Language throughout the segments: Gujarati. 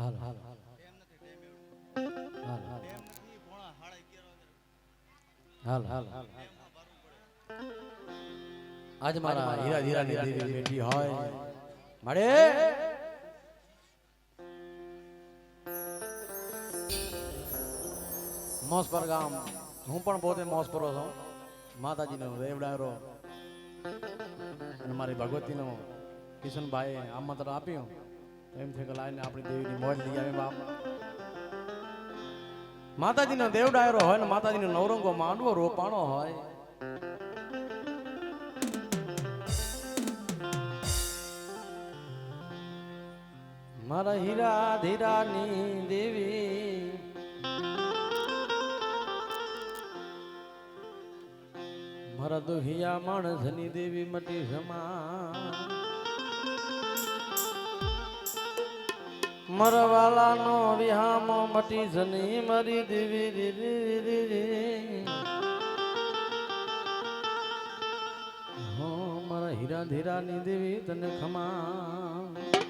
હાલ હાલ હાલ હાલ હાલ આજ મારા હીરા હીરાની દેવી બેઠી હોય મળે મોસપર ગામ હું પણ પોતે મોસપરો છું માતાજીનો રેવડારો અને મારી ભગવતીનો કિશનભાઈ આમંત્રણ આપ્યું એમ છે કે લાઈને આપણી દેવીની મોજ લઈ આવે બાપ માતાજીનો દેવડાયરો હોય ને માતાજીનો નવરંગો માંડવો રોપાણો હોય મારા હીરા ધીરાની દેવી મારા દુહિયા માણસની દેવી મટી સમા મરવાલાનો વિહામો મટી જની મારી દેવી હો મારા હીરા ધીરાની દેવી તને ખમા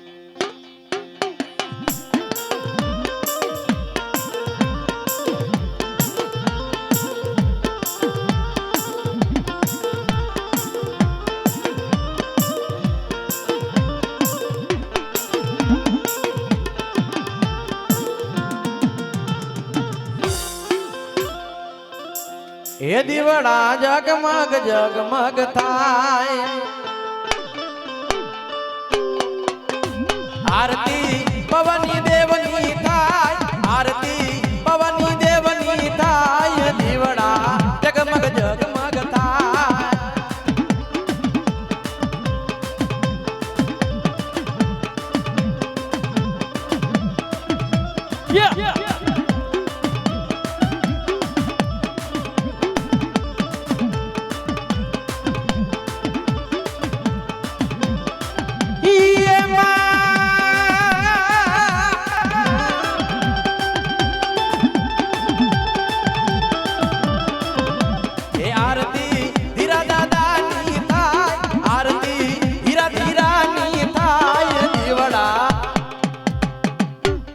એ દીવડા જગમગ જગમગ થાય આરતી પવની દેવની થાય આરતી પવની દેવની થાય દીવડા જગમગ જગમગ થાય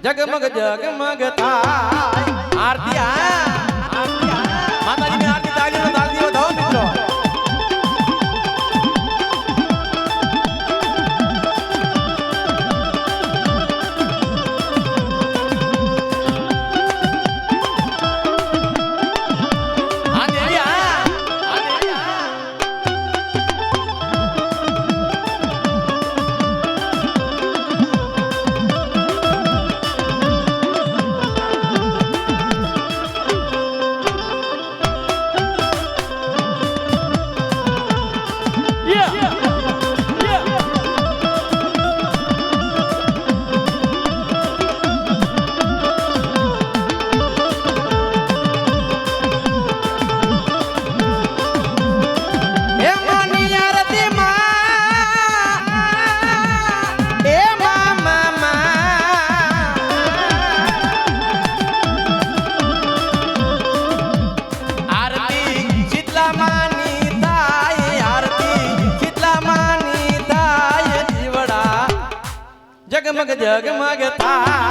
जगमग जगमग थाय आरती माता जी ने आरती ताली नो ताल दियो दो मित्रों जगमग जगमग थाय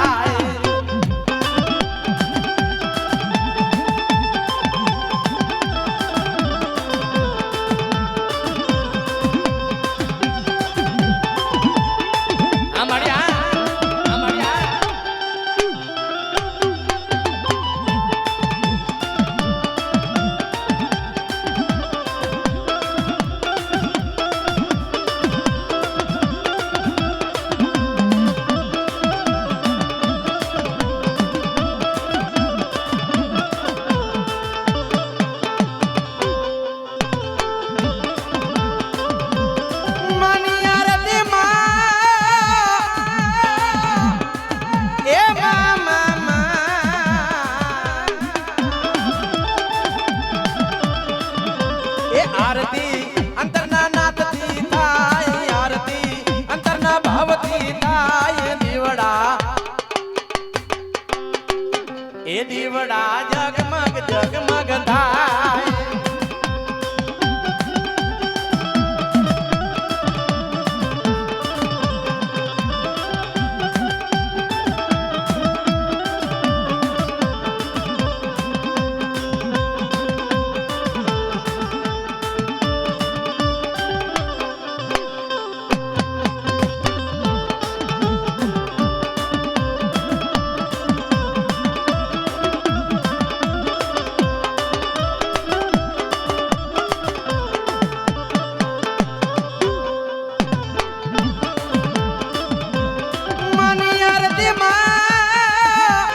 આરતી માં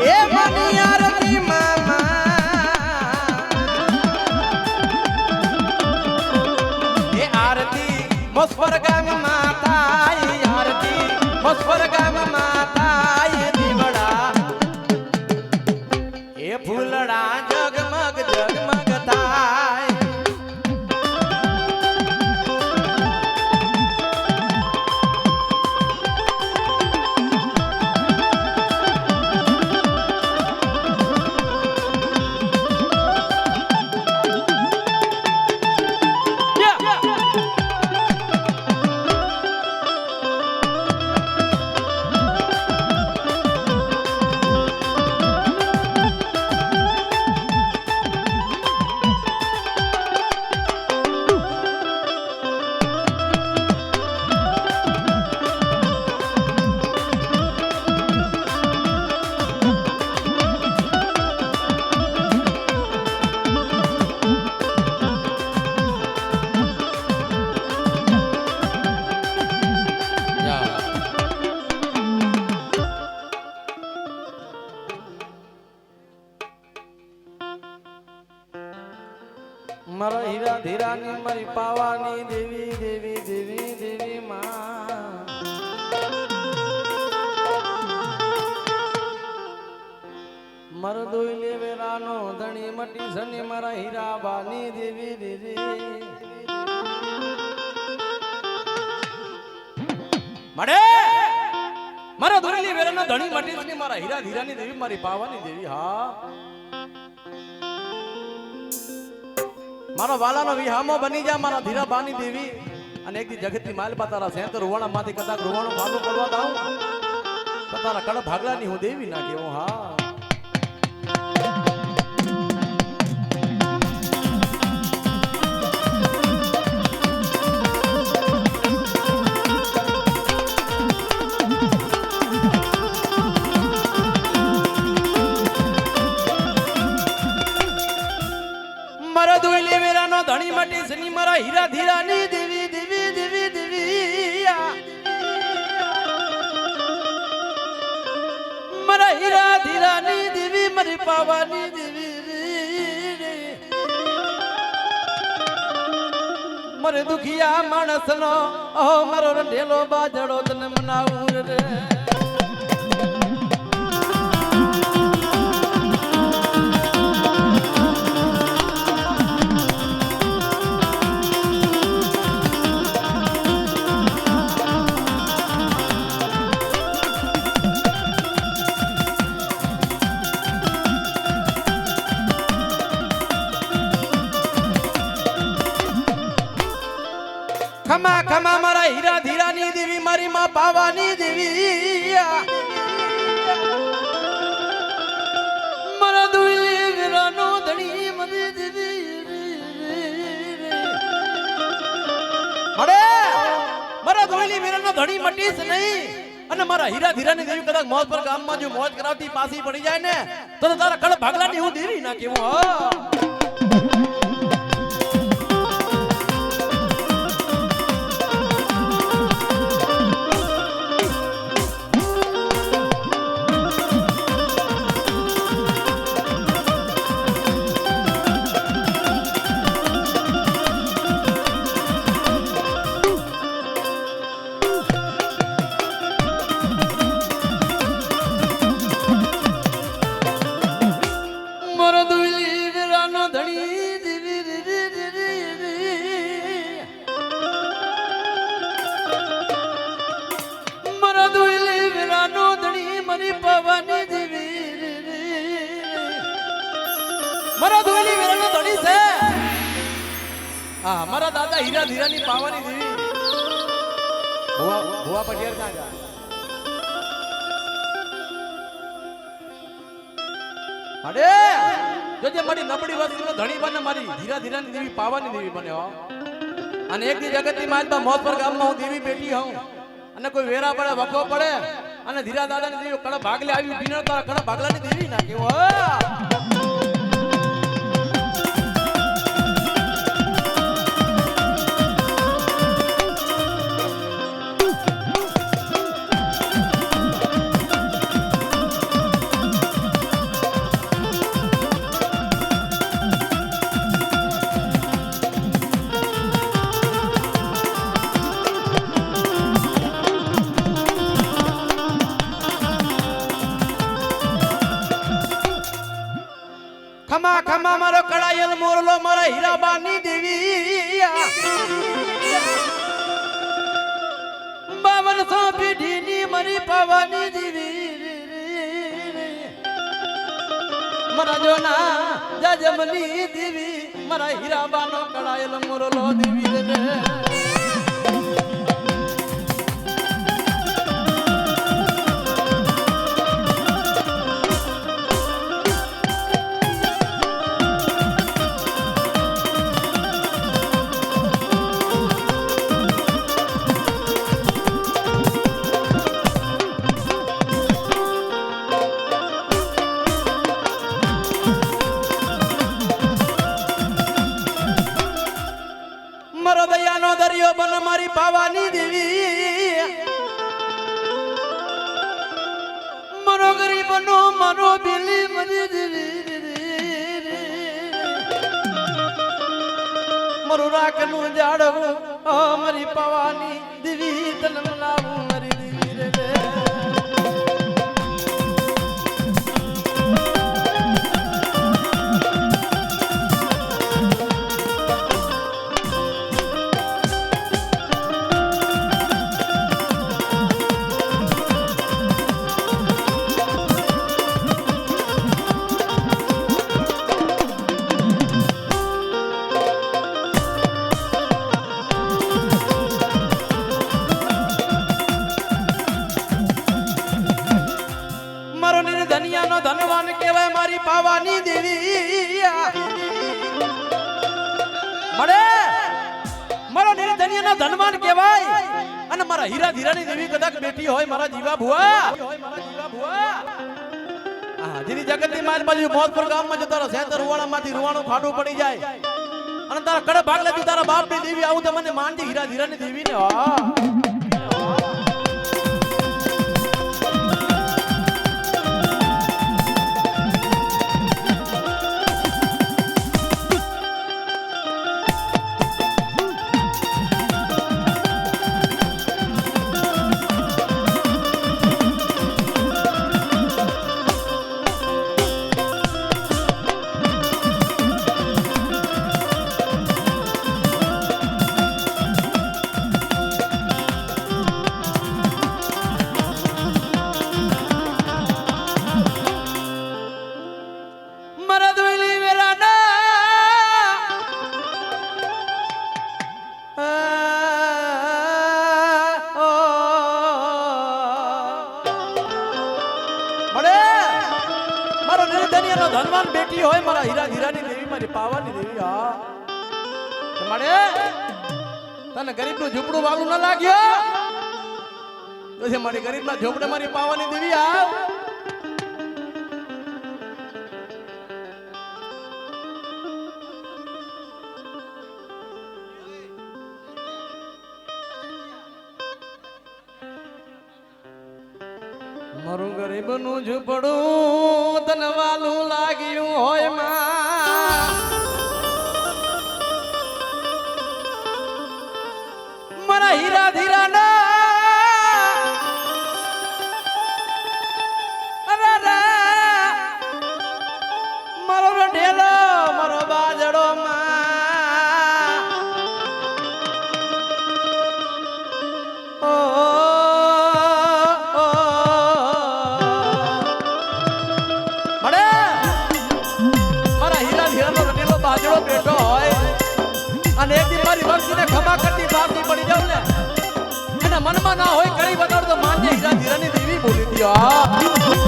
એ માની આરતી માં એ આરતી મોસફર ગામ માતા આરતી મોસફર ગામ માતા દીવડા એ ફૂલડા જગમગ જગમગ થાય મારા હીરા ધીરાની મારી પાવાની દેવી દેવી દેવી દેવી માં મારો દોઈલે વેરાનો ધણી મટી સની મારા હીરા બાની દેવી દેવી મળે મારા દોઈલે વેરાનો ધણી મટી સની મારા હીરા ધીરાની દેવી મારી પાવાની દેવી હા મારો વાલાનો વિહામો બની જા મારા ધીરા બાની દેવી અને એક દી જગતની માલપા તારા સેંતર રૂવાણા માંથી કદાચ રૂવાણો ભાગો પડવા દાઉં તો તારા કડ ભાગલાની હું દેવી ના કેવું હા મારા દોઈલે વેરાનો ધણી માટે સની મારા હીરા ધીરાની દેવી દેવી દેવી દેવી મારા હીરા ધીરાની દેવી મારી પાવાની દેવી મારે દુખિયા માણસનો મારો રંઢેલો બાજડો તને મનાવું રે ખમા ખમા મારા હીરા ધીરાની દેવી મારી માં પાવાની દેવી મારા દુઈલે વેરાનો ધણી મને દેવી મળે મારા દુઈલે વેરાનો ધણી મટીશ નહીં અને મારા હીરા ધીરાની દેવી કદાચ મોજ પર ગામમાં જો મોજ કરાવતી પાછી પડી જાય ને તો તારા કડ ભાગલાની હું દેવી ના કેવું હા મારા દોઈલી વેરાનો ધણી છે હા મારા દાદા હીરા ધીરાની પાવાની દેવી ભુવા પટિયાર ક્યાં જા અરે જોજે મારી નબળી વસ્તીનો ધણી બને મારી ધીરા ધીરાની દેવી પાવાની દેવી બને હો અને એક દી જગતની માલપા મોતપર ગામમાં હું દેવી બેઠી હોઉં અને કોઈ વેરા પડે વખો પડે અને ધીરા દાદાની દેવી કડા ભાગલે આવી બીનો તારા કડા ભાગલાની દેવી ના કેવો ભાગમાં મારો કડાયેલ મોરલો મારા હીરાબાની દેવી 5200 પેઢીની મારી પાવાની દેવી મારા જોના જજમની દેવી મારા હીરાબાનો કડાયેલ મોરલો દેવી રે મારો દયાનો દરિયો બન મારી પાવાની દેવી મારો ગરીબનો મારો બિલી મરી દેવી મારું રાખનું જાડવું મારી પાવાની દેવી તન મનાવું મારી દેવી રે ધનિયાનો ધનવાન કહેવાય મારી પાવાની દેવી મળે મારો નિર્ધનિયાનો ધનવાન કહેવાય અને મારા હીરા ધીરાની દેવી કદાચ બેટી હોય મારા જીવા ભુવા જેની જગતની મારી બાજુ મોતપુર ગામમાં જો તારા સેતર રૂવાણામાંથી રૂવાણું ખાડું પડી જાય અને તારા કડે ભાગ લે તું તારા બાપની દેવી આવું તો મને માનજી હીરા ધીરાની દેવી ને ધનવાન બેટી હોય મારા હીરા ધીરાની દેવી મારી પાવાની દેવી મળે તને ગરીબનું ઝૂંપડું વાલું ન લાગ્યો તો મારી ગરીબના ઝૂંપડે મારી પાવાની દેવી મારું ગરીબનું ઝૂંપડું તને વાલું લાગ્યું હોય મારા હીરા ધીરાના મારો ઢેલો મારો બાજડો બેઠો હોય અને એક દી મારી વંશીને ખમા કરતી બાપની પડી જાવ ને અને મનમાં ના હોય કરી બતાડ તો માનજે હીરા ધીરાની દેવી બોલી દીયો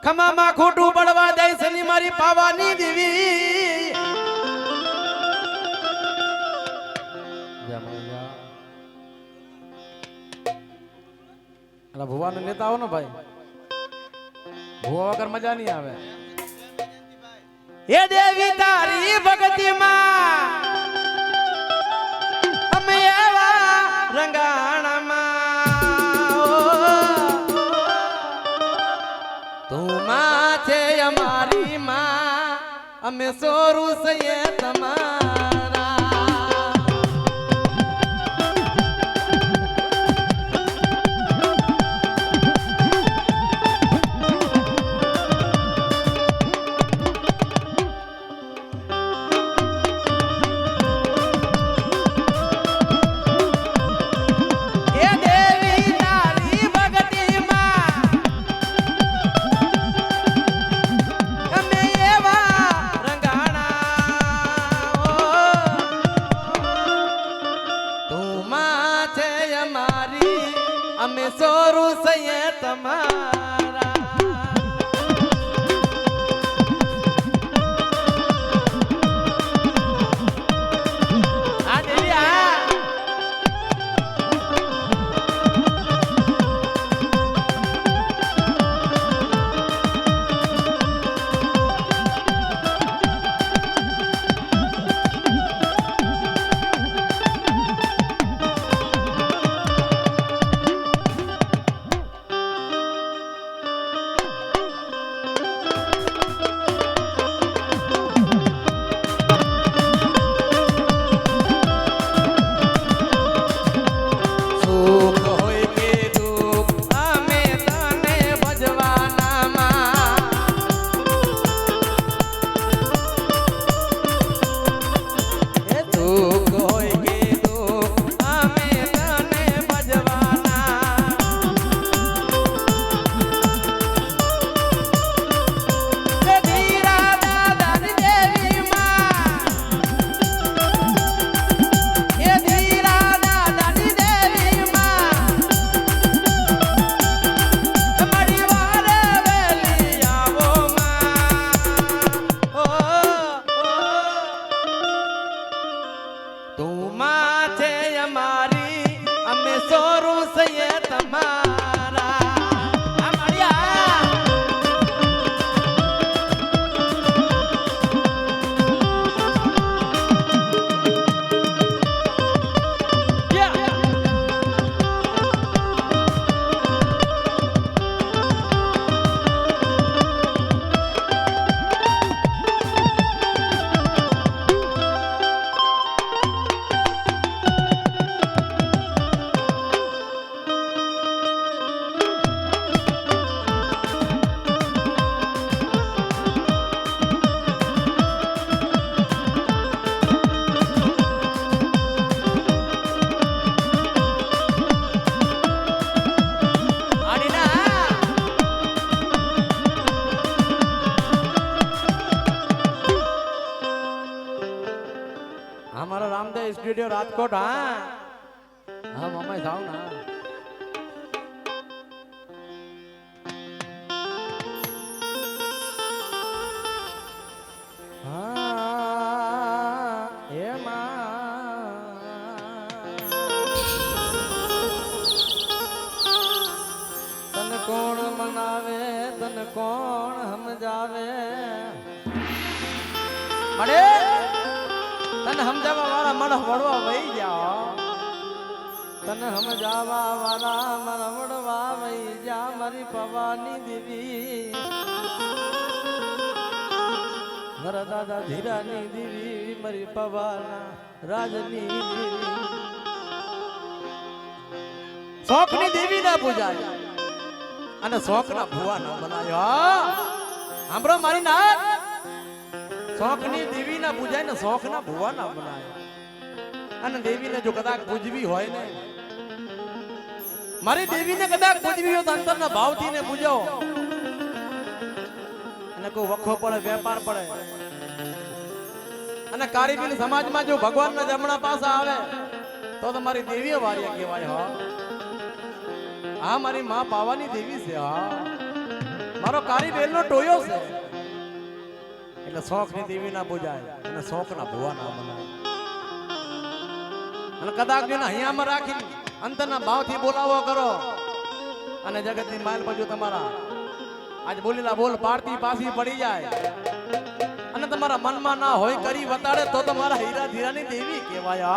ખમામાં ખોટું પડવા જાય છે ની મારી પાવાની દેવી અલા ભુવાને લેતા આવો ને ભાઈ ભુવા વગર મજા નહીં આવે એ દેવી તારી ભક્તિમાં અમે એવા રંગાણામાં તું માં છે અમારી માં અમે સોરું સયે તમારા અમે સોરું સયે તમારા આ દેવી આ हमारा रामदेव स्टूडियो राजकोट हाँ हाँ मम्मा जाओ ना हाँ ये तन कौन मनावे तन कौन हम जावे मरे तन हम जावा वाला मन वड़वा वही जा तन हम जावा वाला मन वड़वा वही जा मारी पवानी देवी मरा दादा धीरानी देवी मारी पवाना राजनी देवी शौकनी देवी ना पूजाया અને શોકના ભુવા ન બનાયો સાંભળો મારી નાથ શોકની દેવીના પૂજાય ને શોકના ભુવા ના બનાય અને દેવીને જો કદાચ પૂજવી હોય ને મારી દેવીને કદાચ પૂજવી હોય તો અંતરના ભાવથી ને પૂજો અને કોઈ વખો પડે વેપાર પડે અને કારીબીન સમાજમાં જો ભગવાનના જમણા પાસા આવે તો તમારી દેવીએ વાર્યા કહેવાય હા આ મારી માં પાવાની દેવી છે હા મારો કારી વેલનો ટોયો છે એટલે શોખ ની દેવી ના પૂજાય અને શોખ ના ભુવા ના બનાય અને કદાચ એને અહીંયામાં રાખી અંતરના ભાવથી બોલાવો કરો અને જગતની માલ બાજુ તમારા આજ બોલેલા બોલ પાડતી પાછી પડી જાય અને તમારા મનમાં ના હોય કરી વતાડે તો તમારા હીરા ધીરાની દેવી કહેવાય.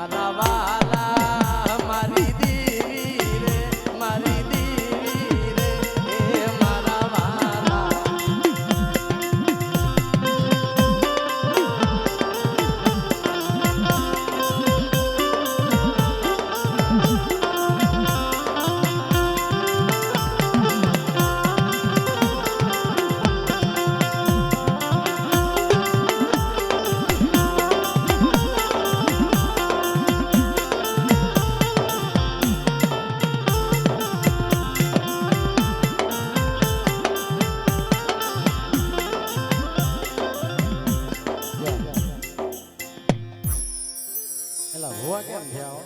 મારા વાલા મારી દેવી રે મારી દેવી રે એ મારા વાલા એલા હોવા કેમ થયા હો?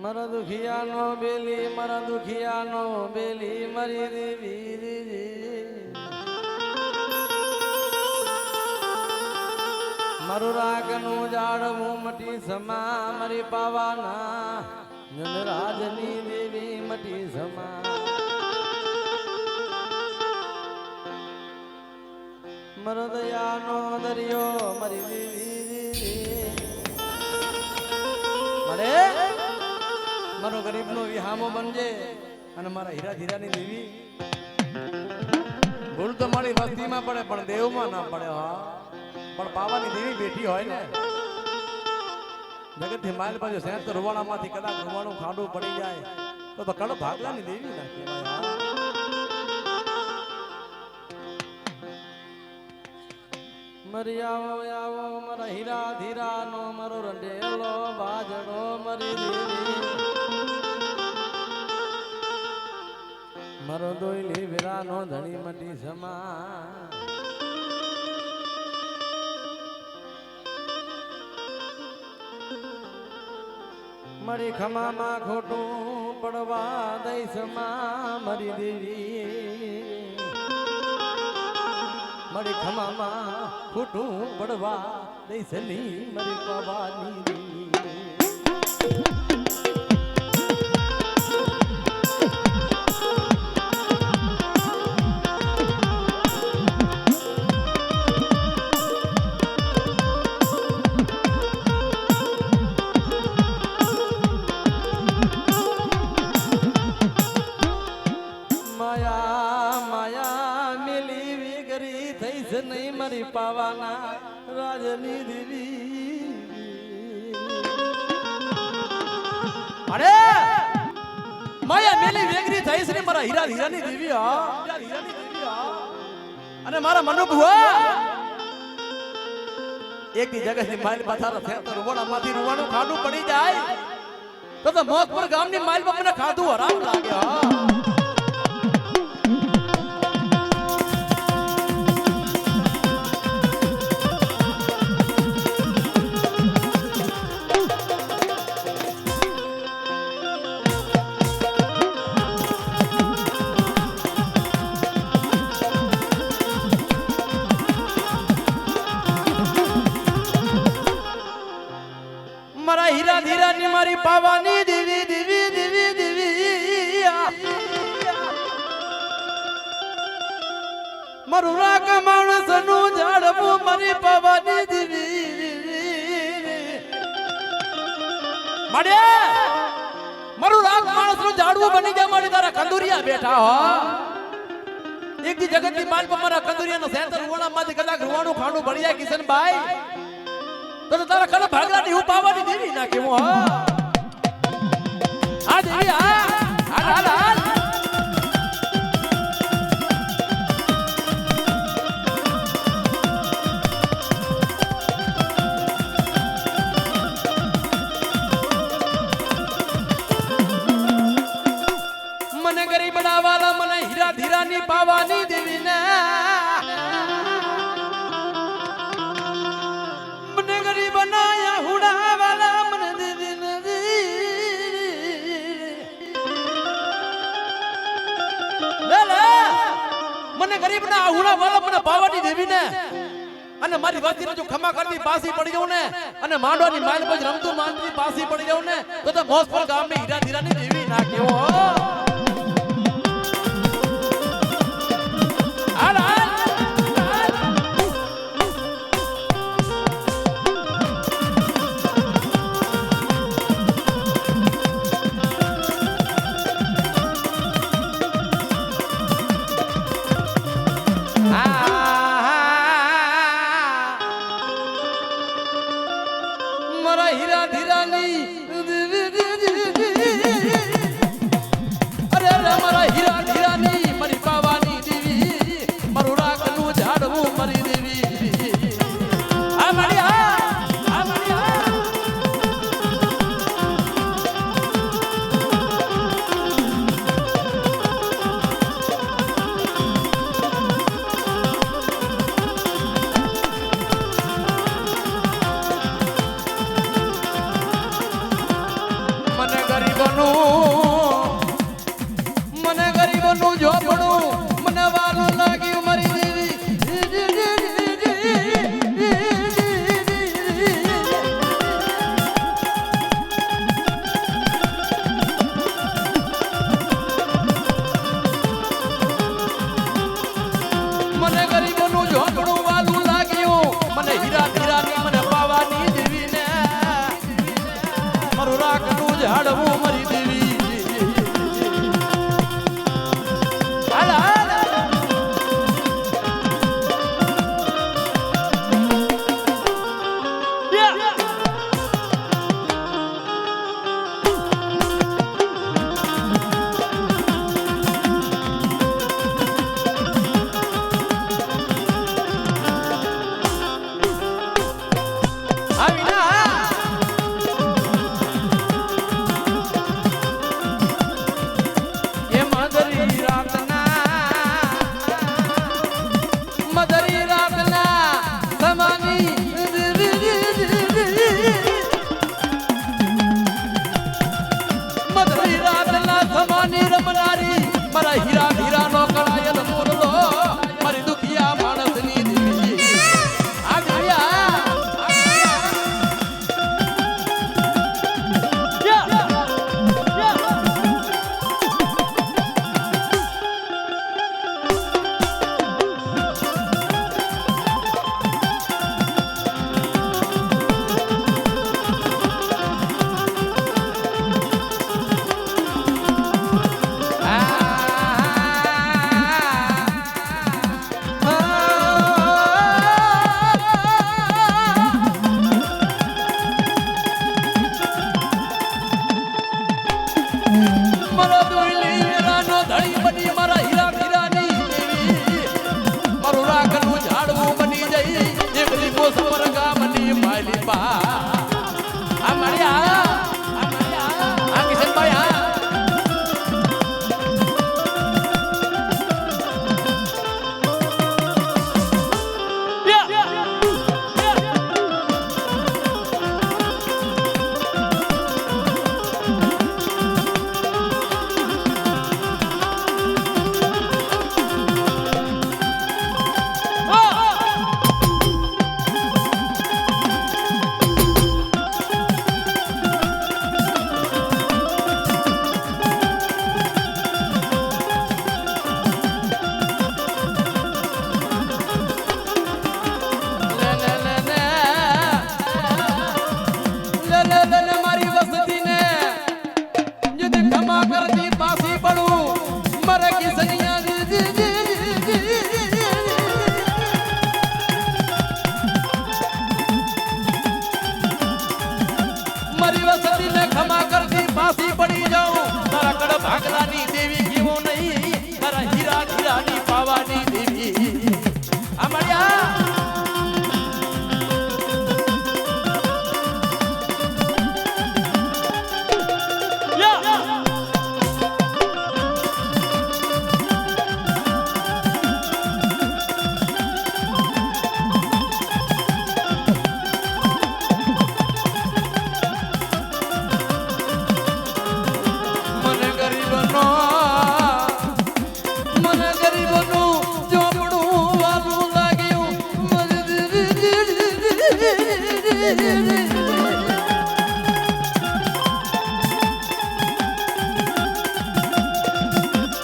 મારા દુખિયાનો બેલી મારા દુખિયાનો બેલી મારી દેવી મારું રાગનું જાડવું મટી સમા મારી પાવાના જનરાજની દેવી મટી સમા મારો દયાનો દરિયો મારી દેવી મારે મારો ગરીબનો વિહામો બનજે અને મારા હીરા ધીરાની દેવી ભૂલ તો મારી વસ્તીમાં પડે પણ દેવમાં ના પડે હા પણ પાવાની દેવી બેઠી હોય ને જગતથી માઇલ બાજુ સેંત રૂવાણામાંથી કદાચ રૂવાણું ખાડું પડી જાય તો કડ ભાગલાની દેવી ના કહેવાય મરી આવો આવો મારા હીરા ધીરાનો મારો રંડેલો બાજડો મરી દેવી મારો દોયલી વીરાનો ધણી મટી સમા મારી ખમામાં ખોટું પડવા દઈ સમા મરી દેવી મારી ખમામાં ખોટું પડવા દઈ સલી મારી પાવાની નહીં મારી પાવાના રાજની દેવી અરે માયા મેલી વેગરી થઈ છે મારા હીરા હીરાની દેવી અને મારા મનુભુઆ એક ની જગ્યાથી માઇલ પથારો થયા તો રૂવાણામાંથી રૂવાણું ખાડું પડી જાય તો મોકપુર ગામની માઇલ પર મને ખાધું હરામ લાગે મારા હીરા ધીરાની મારી પાવાની દેવી દેવી દેવી દેવી મારું રાગ માણસનું ઝાડવું મારી પાવાની દેવી માડે મારું રાગ માણસનું ઝાડવું બની જાય મારી તારા કંદુરિયા બેઠા હો એક દી જગતની માલ પર મારા કંદુરિયાનો સેન્ટર રૂવાણામાંથી કદાચ રૂવાણું ખાણું ભરી જાય કિશનભાઈ તો તારા કને ભાગલાની હું પાવાની દેવી ના કેવો આ દેવી હાલ હાલ હાલ મને ગરીબ બનાવાલા મને હીરા ધીરાની પાવાની દેવી ને બનાયા હુડા વાલા મને દેવી મને ગરીબ ના હુડા વાલા મને પાવાની દેવી ને અને મારી વાતી જો ખમા કરતી પાસી પડી જાઉં ને અને માંડવાની માઇલ પર રમતું માંડવી પાસી પડી જાઉં ને તો મોસપુર ગામની હીરા ધીરાની દેવી ના કેવો ઝાડવું મરી દેવી હાલ હાલ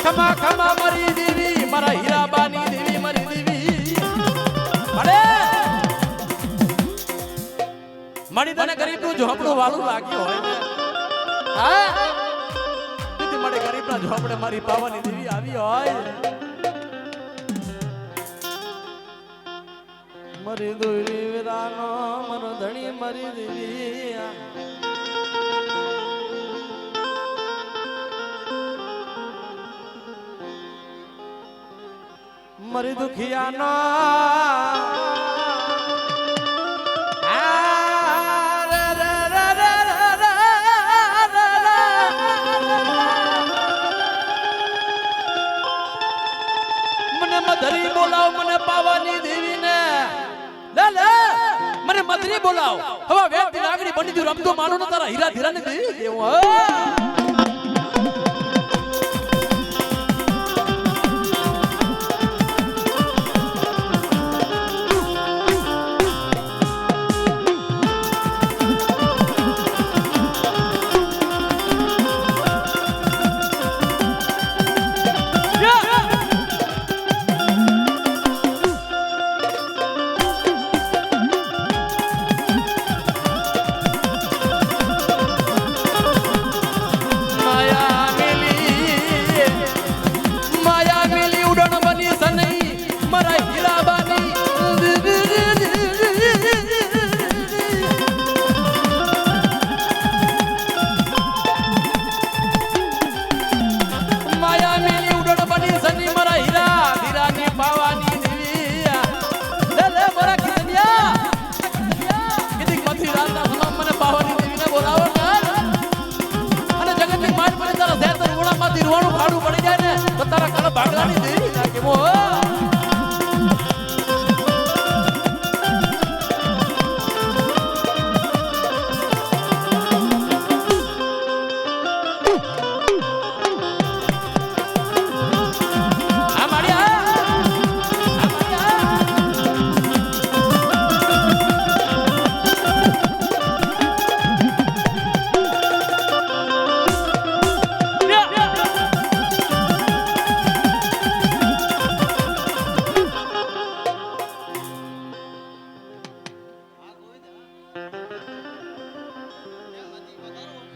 ખમા ખમા મરી દેવી મારા હીરાબાની દેવી મરી દેવી અરે મણી તને ગરીબનું ઝોપડું વાળું લાગ્યું હોય ને હા તેથી મને ગરીબના ઝોપડે મારી પાવાની દેવી આવી હોય મરી દોરી વીરાનો મનો ધણી મરી દેવી મરી દુખિયાનો મને મધરી બોલાવ મને પાવાની દેવીને લે લે મને મધરી બોલાવ હવે વેતી નાગડી બની દી રમતો માનો ને તારા હીરા ધીરાને દેવી દેવો ભાગલાની દેવી લાગે મો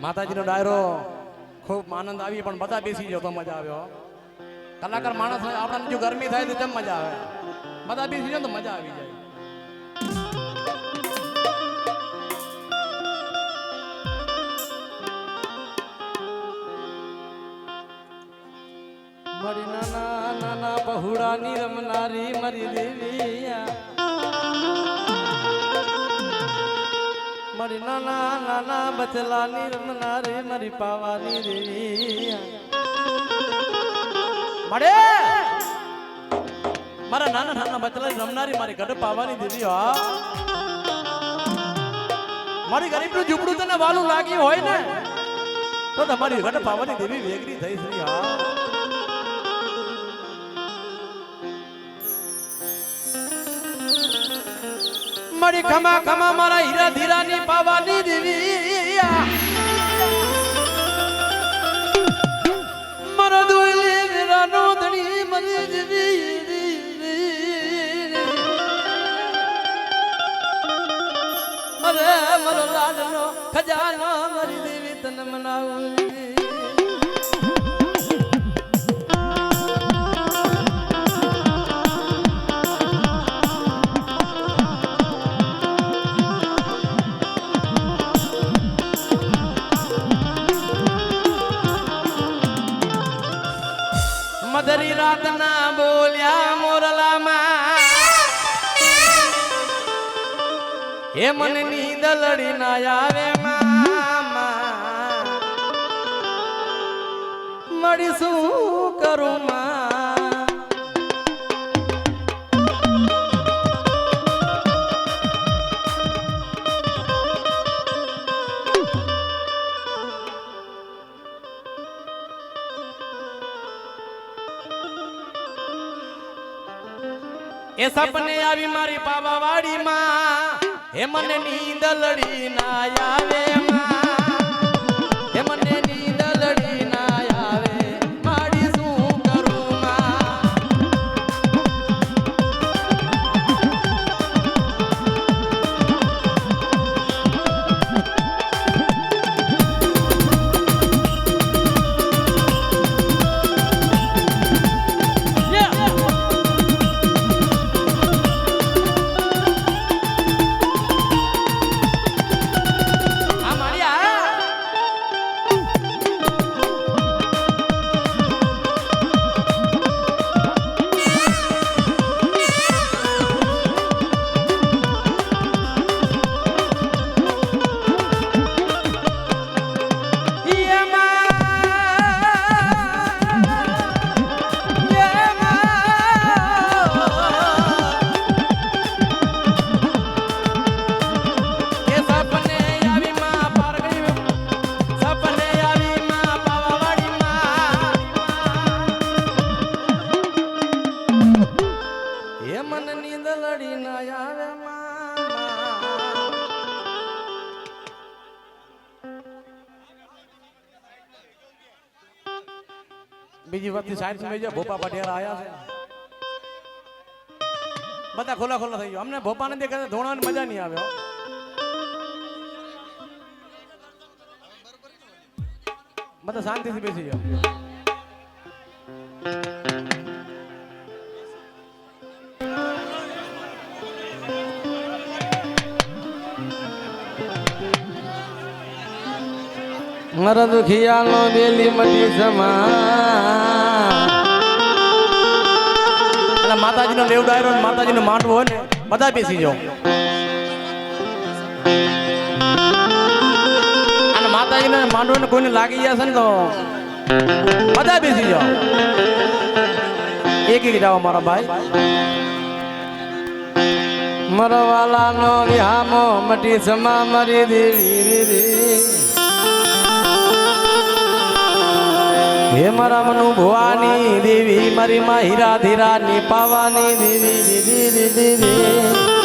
માતાજીનો ડાયરો ખૂબ આનંદ આવી પણ બધા બેસી જાવ તો મજા આવ્યો કલાકાર માણસ આપણને જો ગરમી થાય તો કેમ મજા આવે બધા બેસી જાવ તો મજા આવી જાય મારી નાના નાના પહોળાની રમનારી મારી દેવિયા મારી નાના નાના બચલાની રમનારી મારી પાવાની દેવી મળે મારા નાના નાના બચલાની રમનારી મારી ગઢ પાવાની દેવી હા મારી ગરીબનું ઝૂંપડું તને વાલું લાગ્યું હોય ને તો તમારી ગઢ પાવાની દેવી વેગરી થઈ શ્રી હા મારી ખમા ખમા મારા હીરા ધીરાની પાવાની દેવી મારા દોયલે વીરાનો ધણી મરી દેવી અરે મારો લાડનો ખજાનો મરી દેવી તને મનાવું મધરી રાત ના બોલ્યા મોરલામાં હે મન નીંદ લડી ના આવે મામા મળી શું કરું માં એ સપને આવી મારી પાવા વાડી માં હે મને નીંદ લડી ના આવે માં હે મને નીંદ લડી ના આવે માડી શું કરું બીજી વખત સાયન્સ માં ભોપા પટેરા આયા છે બધા ખોલા ખોલા થઈ ગયો અમને ભોપા ને દેખાય ધોણાની મજા નહીં આવે બધા શાંતિથી બેસી જાઓ મારા દુખિયાનો બેલી મટી સમા માતાજીનો લેવ ડાયરો માતાજીનો માંડવો હોય ને બધા બેસી જાઓ અને માતાજીને માંડવો ને કોઈને લાગી જશે ને તો બધા બેસી જાઓ એક એક જાઓ મારા ભાઈ મારા વાલાનો વિહામો મટી સમા મારી દેવી રે હે મારા મનુ ભવાની દેવી મારી માં હીરા ધીરા ની પાવાની દેવી દીદી દીદી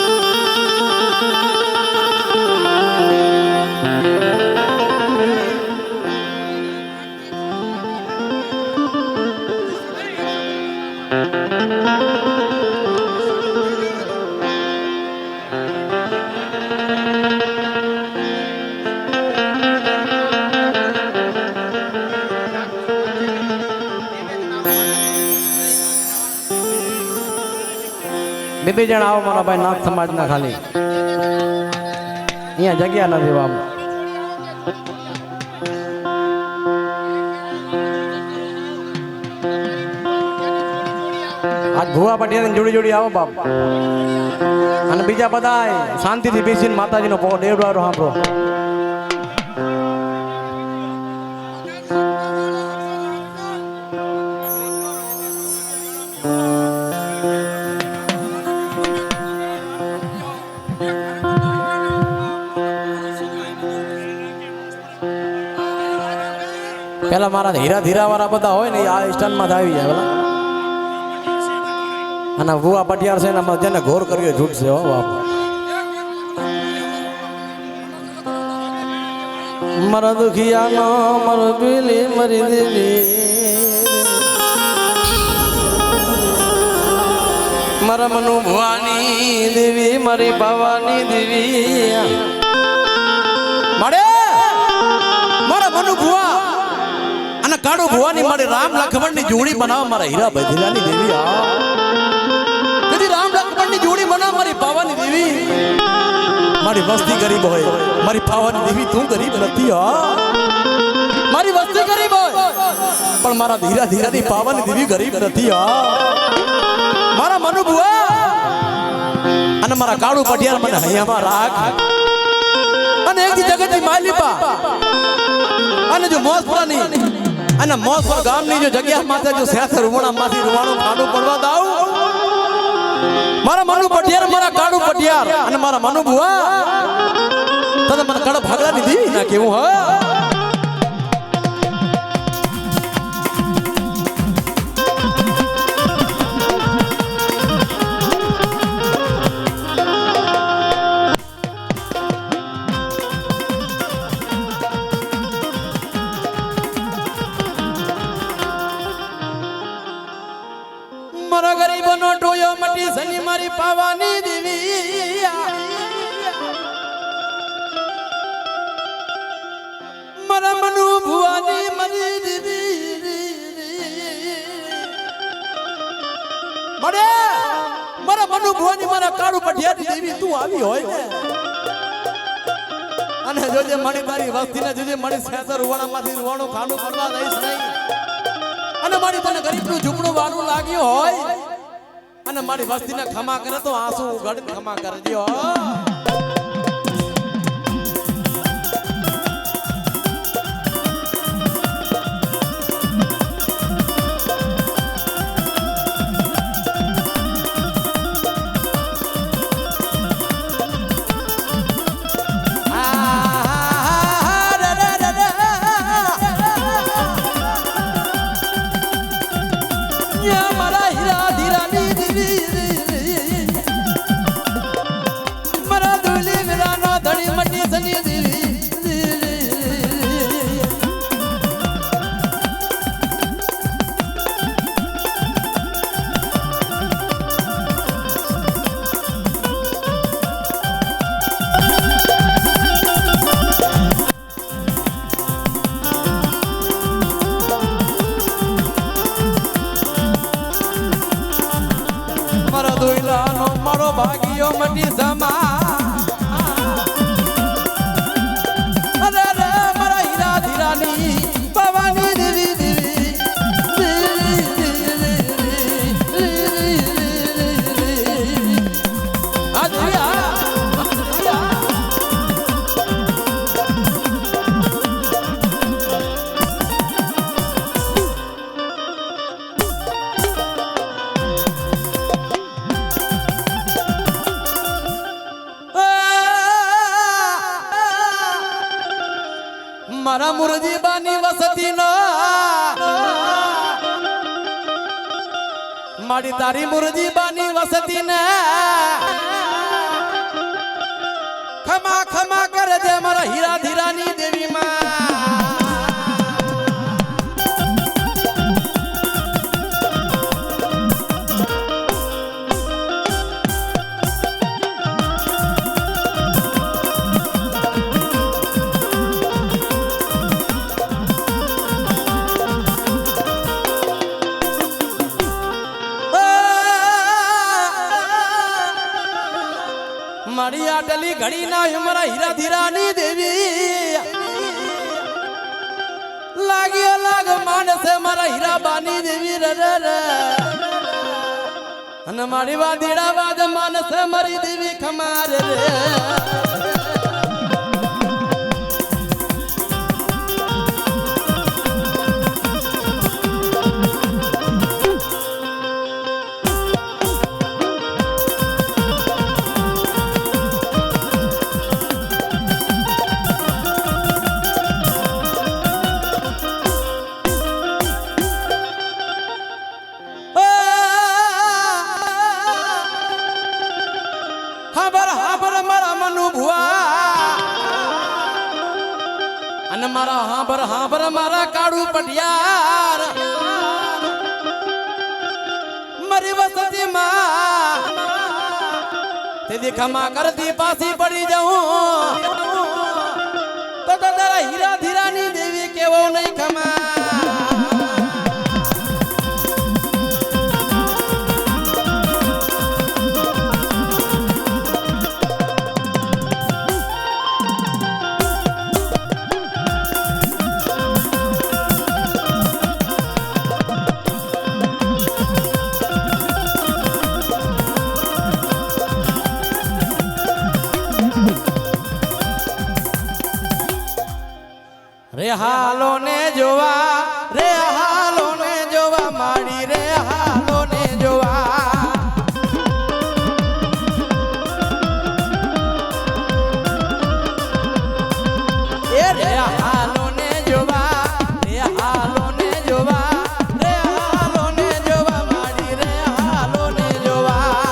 બે જણ આવો મારા ભાઈ નાથ સમાજ ના ખાલી અહીંયા જગ્યા નથી બાપ આજ ભુવા પટિયા જોડી જોડી આવો બાપ અને બીજા બધા શાંતિથી બેસીને માતાજીનો પો દેવડારો સાંભળો પેલા મારા હીરા ધીરા વાળા બધા હોય ને આ સ્ટાઇલમાં આવી જાય પેલા અને ભુવા પટિયાર છે ને જેને ઘોર કર્યો છૂટશે હો બાપ મારા દુખિયાનો મારો પીલી મરી દેવી મારા મનુ ભવાની દેવી મારી ભવાની દેવી મળે મારા મનુ ભુવા અને કાળુ ભુવાની મારી રામ લખમણ ની જોડી બનાવ મારા હીરા બધિરાની દેવી રામ લક્ષ્મણ ની જોડી બનાવ મારી પાવાની દેવી મારી વસ્તી ગરીબ હોય મારી પાવાની દેવી તું ગરીબ નથી મારી વસ્તી ગરીબ હોય પણ મારા ધીરા ધીરા ની પાવાની દેવી ગરીબ નથી મારા મનુ ભુવા અને મારા કાળુ પટિયાર મને હૈયામાં રાખ અને એક જગતની માલિપા અને જો મોસપુરાની અને મોસપુર ગામની જો જગ્યા માથે જો સેથર રૂવાણામાંથી રૂવાણું ખાડું પડવા દાવ મારા મનુ પટિયાર મારા કાળુ પટિયાર અને મારા મનુ ભુવા તને મને કડપ ભાગલા દીધી ના કેવું હ મારા ગરીબનો ટોયો મટી સની મારી પાવાની દેવી મારા મનુ ભુવાની મરી દીદી મળે મારા મનુ ભુવાની મારા કાળુ પટિયાની દેવી તું આવી હોય ને અને જોજે મણી તારી વસ્તીને જોજે મણી સેસર ઉવાણામાંથી રૂવાણું ખાનું કરવા દઈશ નહીં અને મારી તને ગરીબનું ઝૂંપડું વાળું લાગ્યું હોય અને મારી વસ્તીને ખમા કરે તો આંસુ ઉઘાડીને ખમા કરજો મારો ભાગ્યો મટી સમા અરે રે મારા હીરા ધીરાની પવાની દેવી મુરજી બાની વસતી નો મારી તારી મુરજી બાની વસતી ને ખમા ખમા કરે દે મારા હીરા ધીરાની દેવી માં મારી આટલી ઘડી ના મારા હીરા ધીરાની દેવી લાગ્યો લાગ માનસે મારા હીરા બાની દેવી રે અને મારી વાદીડા વાદ માનસે મારી દેવી ખમાર રે મારા હાબર મારા કાળુ પટિયાર મારી વસતી માં તે દેખામાં કરતી પાછી પડી જાઉં તો તારા હીરા ધીરાની દેવી કેવો નહીં ખમા રે હાલો ને જોવા માડી રે હાલો ને જોવા એ રે હાલો ને જોવા રે હાલો ને જોવા રે હાલો ને જોવા માડી રે હાલો ને જોવા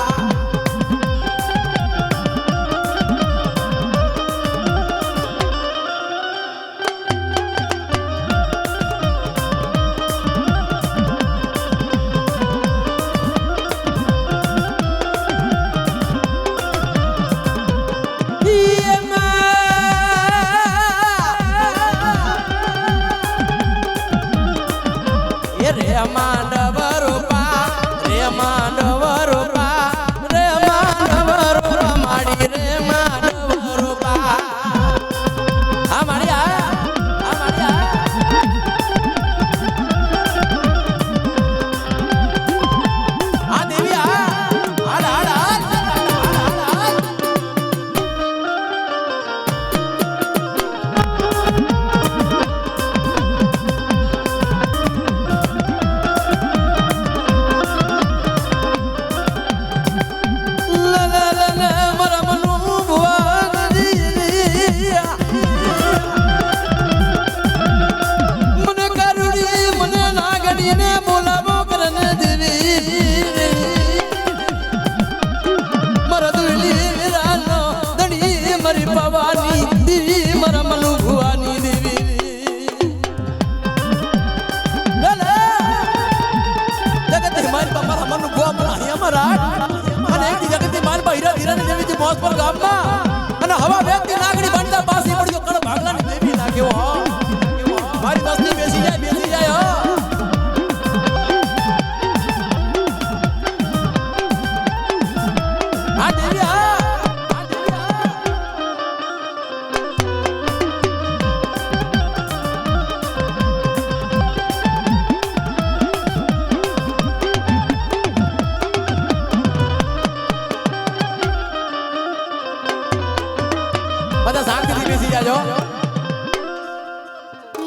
બધા શાંતિથી બેસી જાજો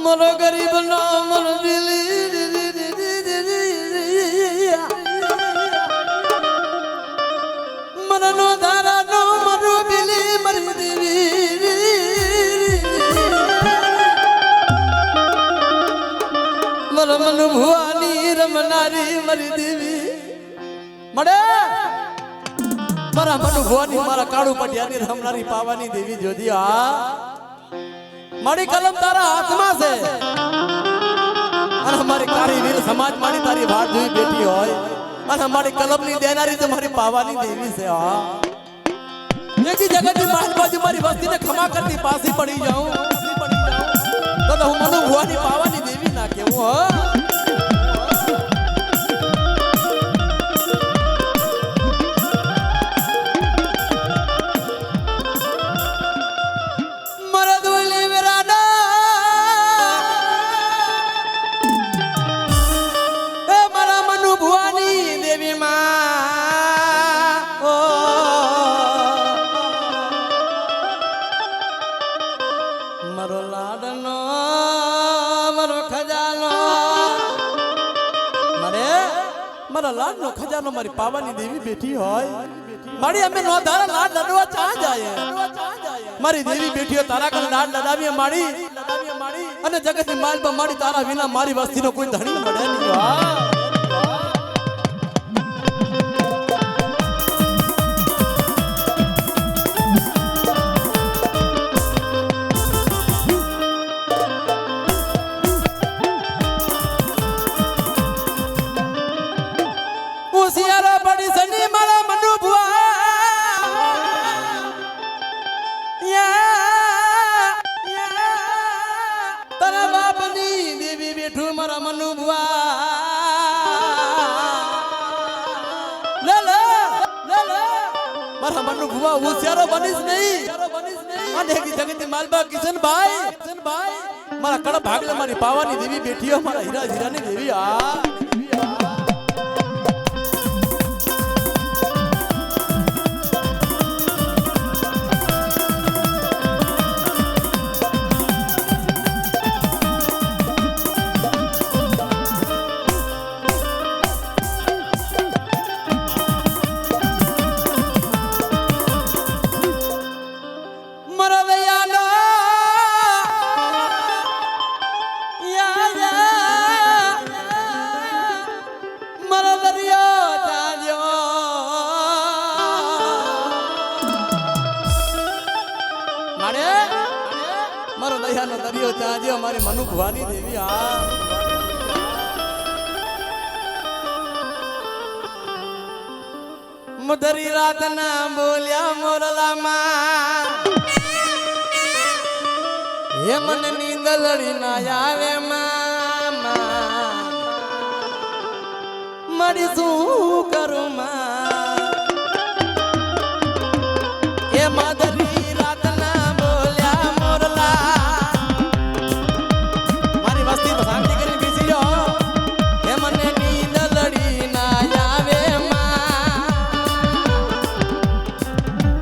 મરો ગરીબ નો મન મનનો ધારા નો મરો બિલી મરી દેવી મન ભુવાની રમનારી મારી દેવી મળે મારા મન ભુવાની મારા કાળુ પટિયાની રમનારી પાવાની દેવી જોધી આ મારી કલમ તારા હાથમાં છે અને અમારી કાળી વીર સમાજ મારી તારી વાટ જોઈ બેઠી હોય અને અમારી કલમની દેનારી તો મારી પાવાની દેવી છે હા એકી જગતની માલ બાજુ મારી વસ્તીને ખમા કરતી પાસી પડી જાઉં તો હું મન ભુવાની પાવાની દેવી ના કેવું હા મારા લાડનો ખજાનો મારી પાવાની દેવી બેઠી હોય મારી અમે નો ધારા લાડ લડવા ચા જાય મારી દેવી બેઠીઓ તારા કને લાડ લડાવીએ મારી અને જગતની માલ પર મારી તારા વિના મારી વસ્તીનો કોઈ ધણી મળે નહીં હા મારા કડપ ભાગલે મારી પાવાની દેવી બેઠી મારા હીરા હીરાની દેવી આ મારો દયાનો દરિયો ચાંજ્યો મારી મનુ ભવાની દેવી આ મધરી રાત ના બોલ્યા મોરલામાં હે મને નીંદ લડી ના આવે મામા મારી શું કરું માં એ મધરી રાત ના બોલ્યા મોરલા મારી વસ્તી તો શાંતિ કરી બેસી જાઓ હે મને નીંદ લડી ના આવે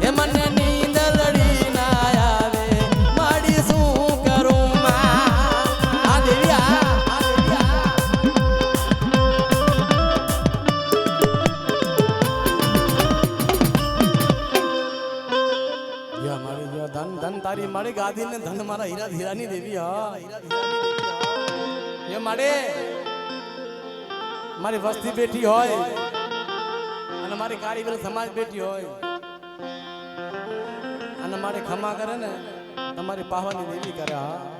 હે મને નીંદ લડી ના આવે મારી શું કરું માં આ દેવી આ ધન તારી મારી ગાદી ને ધન મારા હીરા હીરાની દેવી હા એ મારે મારી વસ્તી બેઠી હોય અને મારી કારીગર સમાજ બેઠી હોય અને મારે ખમા કરે ને તમારી પાવાની દેવી કરે હા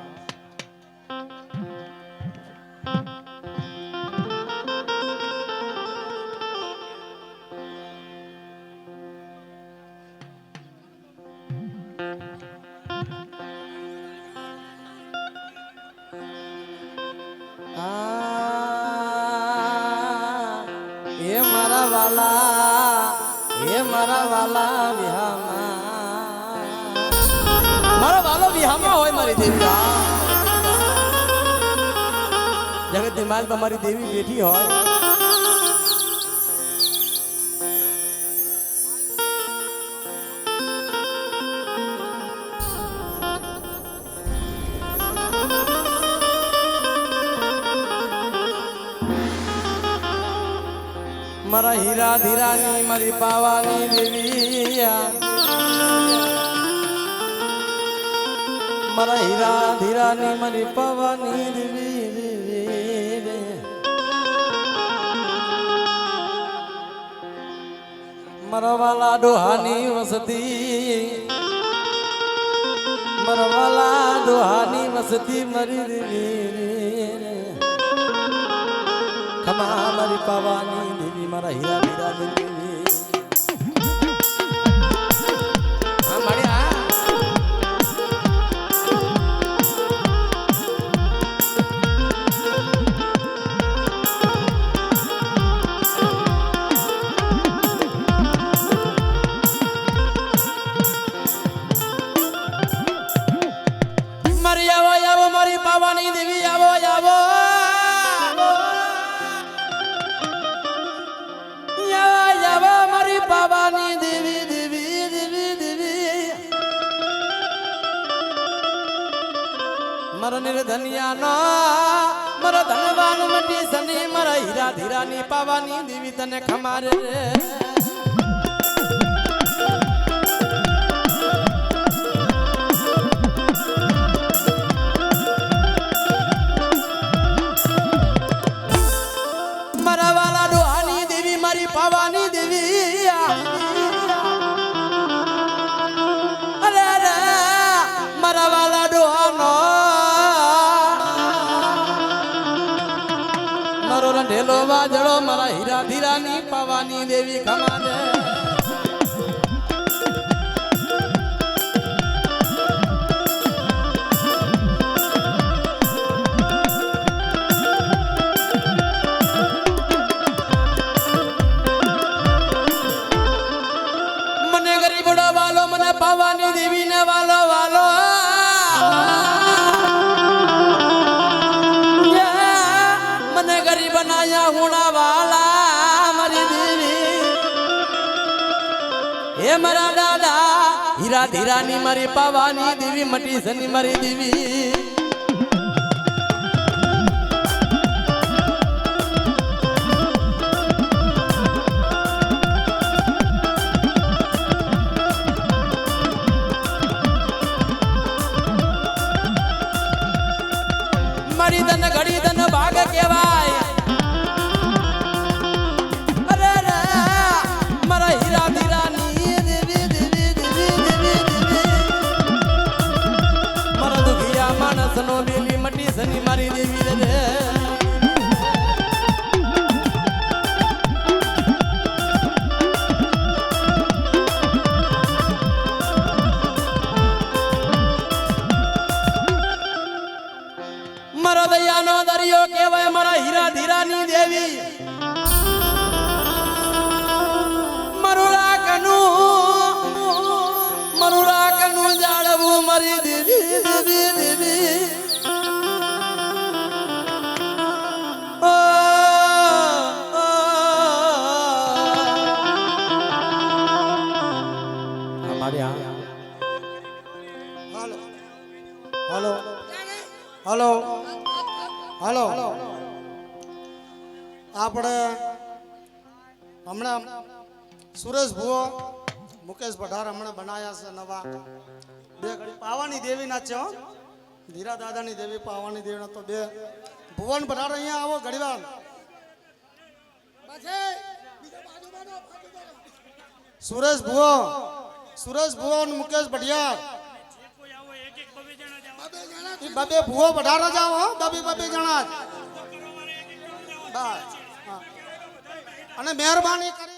મારા વાલો વિહામાં હોય મારી દેવી જગતની માલ પર મારી દેવી બેઠી હોય મારા હીરા ધીરાની મારી પાવાની દેવી મારા હીરા ધીરાની મારી પાવાની દેવી મરવાલા ડોહાની વસતી મરવાલા ડોહાની વસતી મરી દેવી ખમા મારી પાવાની દેવી મારા હીરા હીરા દેવી હા મળ્યા મારી આવો આવો મારી પાવાની દેવી આવો આવો આવો મારી પાવાની દેવી દેવી દેવી દેવી મારા નિર્ધનિયા નો મારા ધનવાન મટી સની મારા હીરા ધીરાની પાવાની દેવી તને ખમારે રે પાવાની દેવી અરે રે મારા વાલા ડોહાનો મારો રંઢેલો વાજળો મારા હીરા ધીરાની પાવાની દેવી ખમાને વાલો મને પાવાની દેવી ને વાલો વાલો મને ગરીબ બનાયા હુણા વાલા મારી દેવી હે મારા દાદા હીરા ધીરાની મારી પાવાની દેવી મટી સની મારી દેવી મારી ધન ઘડી ધન ભાગ કહેવાય અરે રે મારા હીરા ધીરાની દેવી દેવી દેવી દેવી દેવી મારા દુખિયા માણસનો બેલી મટી સની મારી દેવી રે મારો દયાનો દરિયો કહેવાય મારા હીરા ધીરાની દેવી મારું રાખનું જાળવું મારી દેવી દેવી દેવી હાલો હાલો હાલો હાલો આપણે હમણાં સુરેશ ભુવો મુકેશ પઢાર હમણાં બનાયા છે નવા બે ઘડી પાવાની દેવી ના છે હો ધીરા દાદાની દેવી પાવાની દેવી ના તો બે ભુવન પઢાર અહીંયા આવો ઘડીવાર સુરેશ ભુવો અને મુકેશ પઢિયાર બબે ભુવો પઢાર જાઓ હો બબે જણા જ બસ અને મહેરબાની કરી